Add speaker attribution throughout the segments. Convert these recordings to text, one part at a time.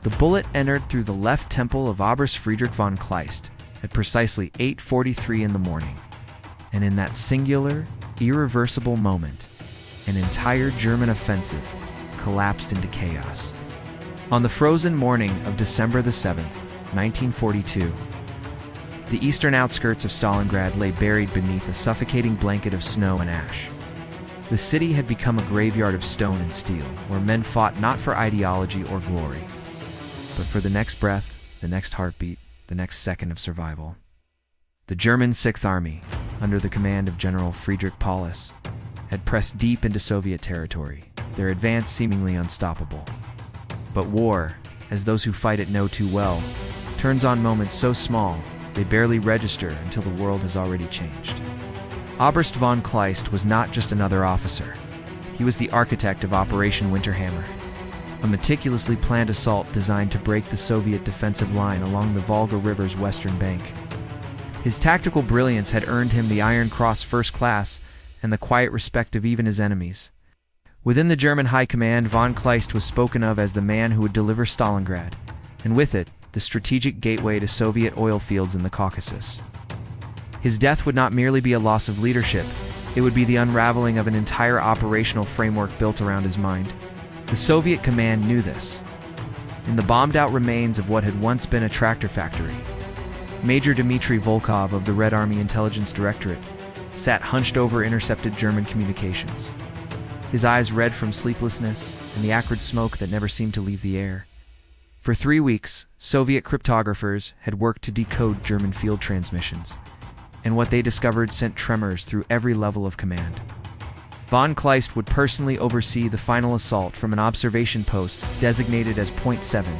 Speaker 1: The bullet entered through the left temple of Oberst Friedrich von Kleist at precisely 8:43 in the morning. And in that singular, irreversible moment, an entire German offensive collapsed into chaos. On the frozen morning of December the 7th, 1942, the eastern outskirts of Stalingrad lay buried beneath a suffocating blanket of snow and ash. The city had become a graveyard of stone and steel, where men fought not for ideology or glory, but for the next breath, the next heartbeat, the next second of survival. The German Sixth Army, under the command of General Friedrich Paulus, had pressed deep into Soviet territory, their advance seemingly unstoppable. But war, as those who fight it know too well, turns on moments so small they barely register until the world has already changed. Oberst von Kleist was not just another officer. He was the architect of Operation Winterhammer, a meticulously planned assault designed to break the Soviet defensive line along the Volga River's western bank. His tactical brilliance had earned him the Iron Cross First Class and the quiet respect of even his enemies. Within the German high command, von Kleist was spoken of as the man who would deliver Stalingrad, and with it, the strategic gateway to Soviet oil fields in the Caucasus. His death would not merely be a loss of leadership, it would be the unraveling of an entire operational framework built around his mind. The Soviet command knew this. In the bombed-out remains of what had once been a tractor factory, Major Dmitry Volkov of the Red Army Intelligence Directorate sat hunched over intercepted German communications, his eyes red from sleeplessness and the acrid smoke that never seemed to leave the air. For 3 weeks, Soviet cryptographers had worked to decode German field transmissions, and what they discovered sent tremors through every level of command. Von Kleist would personally oversee the final assault from an observation post designated as Point 7,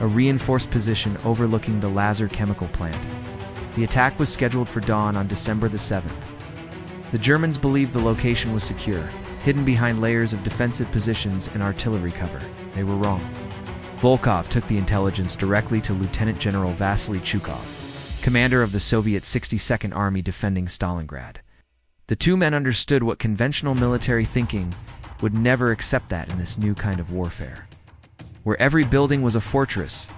Speaker 1: a reinforced position overlooking the Lazar chemical plant. The attack was scheduled for dawn on December the 7th. The Germans believed the location was secure, hidden behind layers of defensive positions and artillery cover. They were wrong. Volkov took the intelligence directly to Lieutenant General Vasily Chukov, commander of the Soviet 62nd Army defending Stalingrad. The two men understood what conventional military thinking would never accept that in this new kind of warfare, where every building was a fortress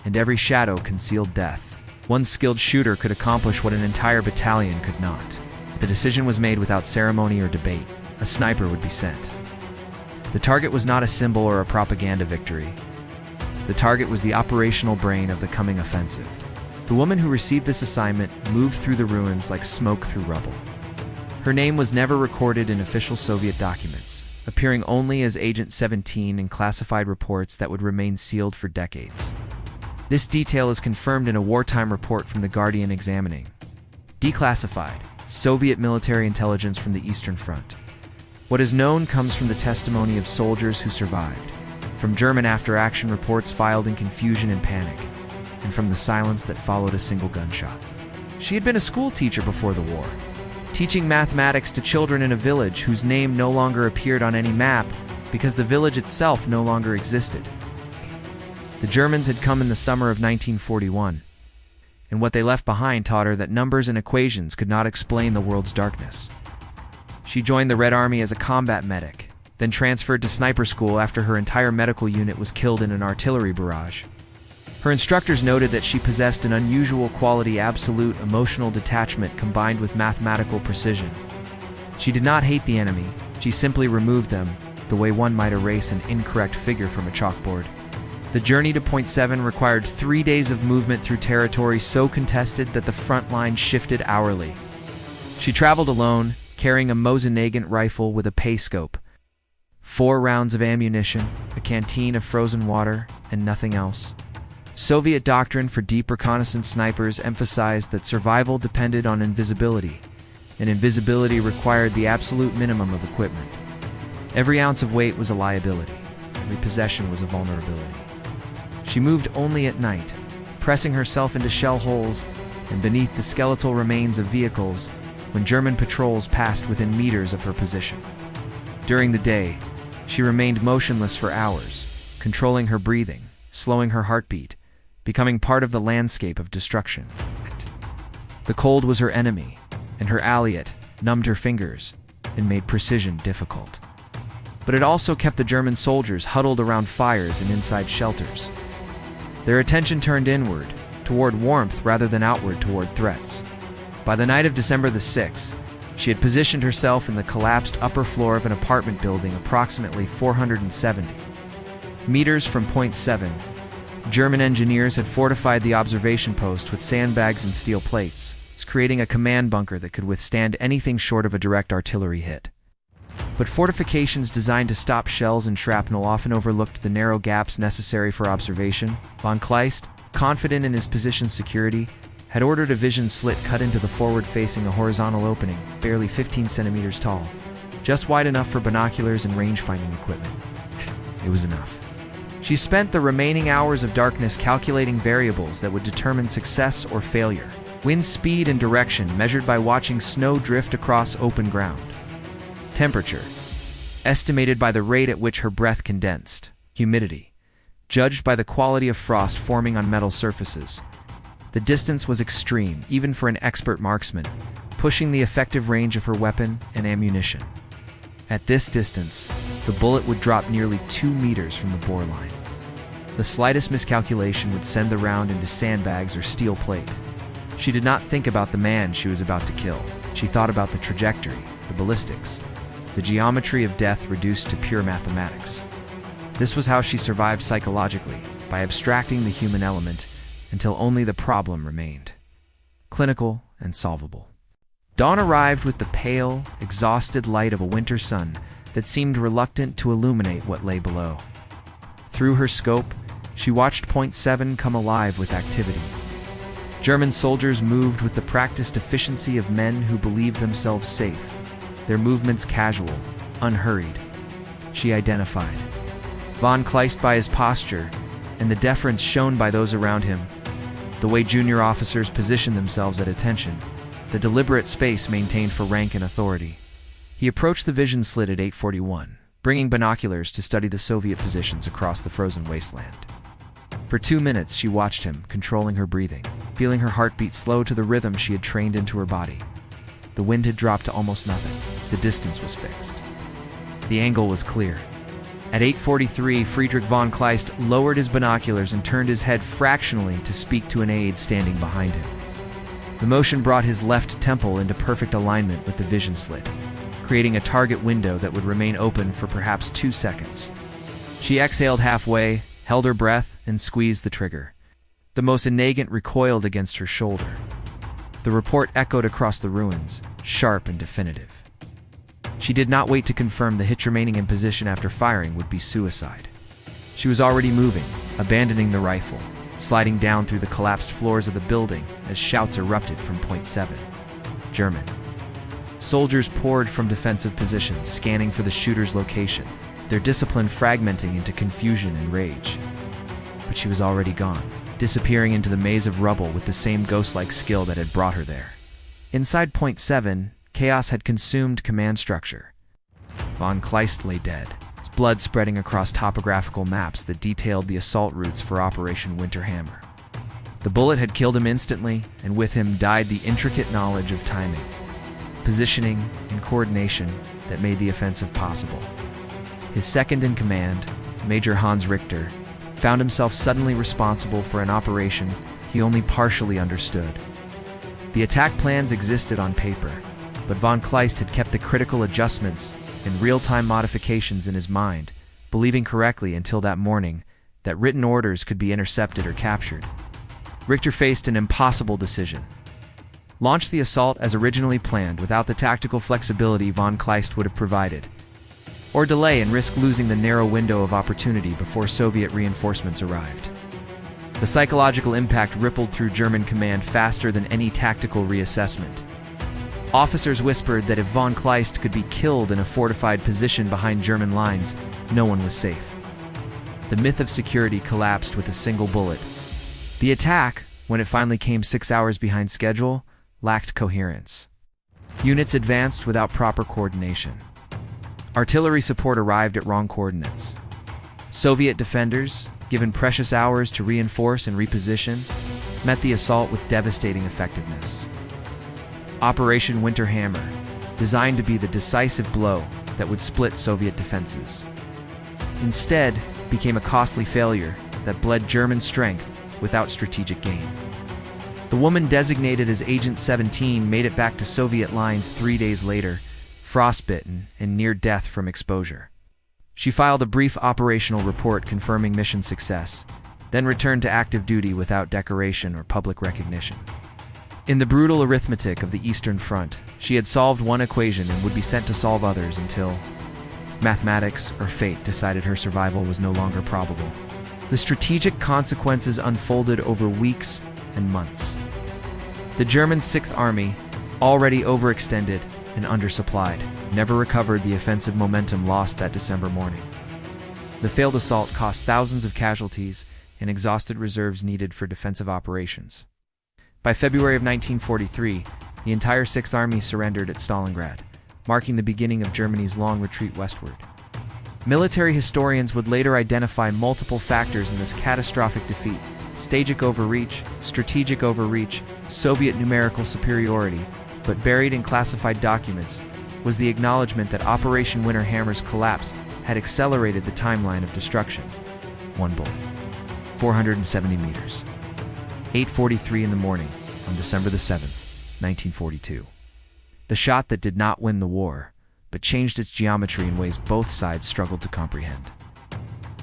Speaker 1: and every shadow concealed death. One skilled shooter could accomplish what an entire battalion could not. The decision was made without ceremony or debate. A sniper would be sent. The target was not a symbol or a propaganda victory. The target was the operational brain of the coming offensive. The woman who received this assignment moved through the ruins like smoke through rubble. Her name was never recorded in official Soviet documents, appearing only as Agent 17 in classified reports that would remain sealed for decades. This detail is confirmed in a wartime report from The Guardian examining declassified Soviet military intelligence from the Eastern Front. What is known comes from the testimony of soldiers who survived, from German after-action reports filed in confusion and panic, and from the silence that followed a single gunshot. She had been a school teacher before the war, teaching mathematics to children in a village whose name no longer appeared on any map because the village itself no longer existed. The Germans had come in the summer of 1941, and what they left behind taught her that numbers and equations could not explain the world's darkness. She joined the Red Army as a combat medic, then transferred to sniper school after her entire medical unit was killed in an artillery barrage. Her instructors noted that she possessed an unusual quality: absolute emotional detachment combined with mathematical precision. She did not hate the enemy, she simply removed them, the way one might erase an incorrect figure from a chalkboard. The journey to Point 7 required 3 days of movement through territory so contested that the front line shifted hourly. She traveled alone, carrying a Mosin-Nagant rifle with a pay scope, 4 rounds of ammunition, a canteen of frozen water, and nothing else. Soviet doctrine for deep reconnaissance snipers emphasized that survival depended on invisibility, and invisibility required the absolute minimum of equipment. Every ounce of weight was a liability. Every possession was a vulnerability. She moved only at night, pressing herself into shell holes and beneath the skeletal remains of vehicles when German patrols passed within meters of her position. During the day, she remained motionless for hours, controlling her breathing, slowing her heartbeat, becoming part of the landscape of destruction. The cold was her enemy, and her alliate numbed her fingers and made precision difficult. But it also kept the German soldiers huddled around fires and inside shelters. Their attention turned inward, toward warmth rather than outward toward threats. By the night of December the 6th, she had positioned herself in the collapsed upper floor of an apartment building approximately 470 meters from Point 7. German engineers had fortified the observation post with sandbags and steel plates, creating a command bunker that could withstand anything short of a direct artillery hit. But fortifications designed to stop shells and shrapnel often overlooked the narrow gaps necessary for observation. Von Kleist, confident in his position's security, had ordered a vision slit cut into the forward-facing a horizontal opening, barely 15 centimeters tall, just wide enough for binoculars and range-finding equipment. It was enough. She spent the remaining hours of darkness calculating variables that would determine success or failure. Wind speed and direction measured by watching snow drift across open ground. Temperature, estimated by the rate at which her breath condensed. Humidity, judged by the quality of frost forming on metal surfaces. The distance was extreme, even for an expert marksman, pushing the effective range of her weapon and ammunition. At this distance, the bullet would drop nearly 2 meters from the bore line. The slightest miscalculation would send the round into sandbags or steel plate. She did not think about the man she was about to kill. She thought about the trajectory, the ballistics, the geometry of death reduced to pure mathematics. This was how she survived psychologically, by abstracting the human element until only the problem remained. Clinical and solvable. Dawn arrived with the pale, exhausted light of a winter sun that seemed reluctant to illuminate what lay below. Through her scope, she watched Point 7 come alive with activity. German soldiers moved with the practiced efficiency of men who believed themselves safe, their movements casual, unhurried. She identified Von Kleist by his posture and the deference shown by those around him, the way junior officers positioned themselves at attention, the deliberate space maintained for rank and authority. He approached the vision slit at 8:41, bringing binoculars to study the Soviet positions across the frozen wasteland. For 2 minutes she watched him, controlling her breathing, feeling her heartbeat slow to the rhythm she had trained into her body. The wind had dropped to almost nothing. The distance was fixed. The angle was clear. At 8:43, Friedrich von Kleist lowered his binoculars and turned his head fractionally to speak to an aide standing behind him. The motion brought his left temple into perfect alignment with the vision slit, creating a target window that would remain open for perhaps 2 seconds. She exhaled halfway, held her breath, and squeezed the trigger. The Mosin Nagant recoiled against her shoulder. The report echoed across the ruins, sharp and definitive. She did not wait to confirm the hit remaining in position after firing would be suicide. She was already moving, abandoning the rifle, sliding down through the collapsed floors of the building as shouts erupted from Point 7. German. Soldiers poured from defensive positions, scanning for the shooter's location, their discipline fragmenting into confusion and rage. But she was already gone, disappearing into the maze of rubble with the same ghost-like skill that had brought her there. Inside Point 7, chaos had consumed command structure. Von Kleist lay dead, his blood spreading across topographical maps that detailed the assault routes for Operation Winter Hammer. The bullet had killed him instantly, and with him died the intricate knowledge of timing, positioning, and coordination that made the offensive possible. His second in command, Major Hans Richter, found himself suddenly responsible for an operation he only partially understood. The attack plans existed on paper, but von Kleist had kept the critical adjustments and real-time modifications in his mind, believing correctly until that morning that written orders could be intercepted or captured. Richter faced an impossible decision. Launch the assault as originally planned without the tactical flexibility von Kleist would have provided, or delay and risk losing the narrow window of opportunity before Soviet reinforcements arrived. The psychological impact rippled through German command faster than any tactical reassessment. Officers whispered that if von Kleist could be killed in a fortified position behind German lines, no one was safe. The myth of security collapsed with a single bullet. The attack, when it finally came 6 hours behind schedule, lacked coherence. Units advanced without proper coordination. Artillery support arrived at wrong coordinates. Soviet defenders, given precious hours to reinforce and reposition, met the assault with devastating effectiveness. Operation Winter Hammer, designed to be the decisive blow that would split Soviet defenses, instead became a costly failure that bled German strength without strategic gain. The woman designated as Agent 17 made it back to Soviet lines 3 days later, frostbitten and near death from exposure. She filed a brief operational report confirming mission success, then returned to active duty without decoration or public recognition. In the brutal arithmetic of the Eastern Front, she had solved one equation and would be sent to solve others until mathematics or fate decided her survival was no longer probable. The strategic consequences unfolded over weeks and months. The German Sixth Army, already overextended and undersupplied, never recovered the offensive momentum lost that December morning. The failed assault cost thousands of casualties and exhausted reserves needed for defensive operations. By February of 1943, the entire Sixth Army surrendered at Stalingrad, marking the beginning of Germany's long retreat westward. Military historians would later identify multiple factors in this catastrophic defeat: strategic overreach, Soviet numerical superiority, but buried in classified documents was the acknowledgement that Operation Winter Hammer's collapse had accelerated the timeline of destruction. One bullet, 470 meters. 8:43 in the morning on December the 7th, 1942. The shot that did not win the war, but changed its geometry in ways both sides struggled to comprehend.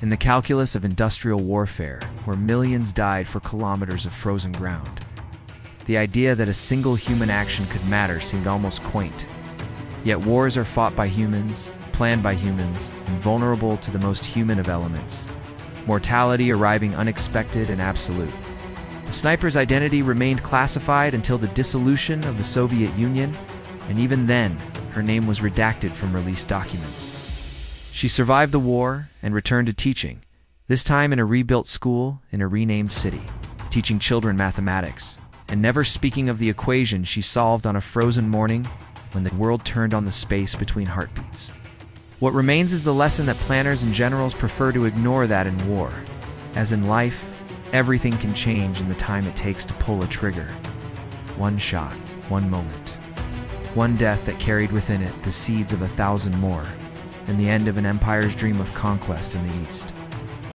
Speaker 1: In the calculus of industrial warfare, where millions died for kilometers of frozen ground, the idea that a single human action could matter seemed almost quaint. Yet wars are fought by humans, planned by humans, and vulnerable to the most human of elements: mortality arriving unexpected and absolute. The sniper's identity remained classified until the dissolution of the Soviet Union, and even then, her name was redacted from released documents. She survived the war and returned to teaching, this time in a rebuilt school in a renamed city, teaching children mathematics, and never speaking of the equation she solved on a frozen morning when the world turned on the space between heartbeats. What remains is the lesson that planners and generals prefer to ignore that in war. As in life, everything can change in the time it takes to pull a trigger. One shot, one moment. One death that carried within it the seeds of 1,000 more, and the end of an empire's dream of conquest in the East.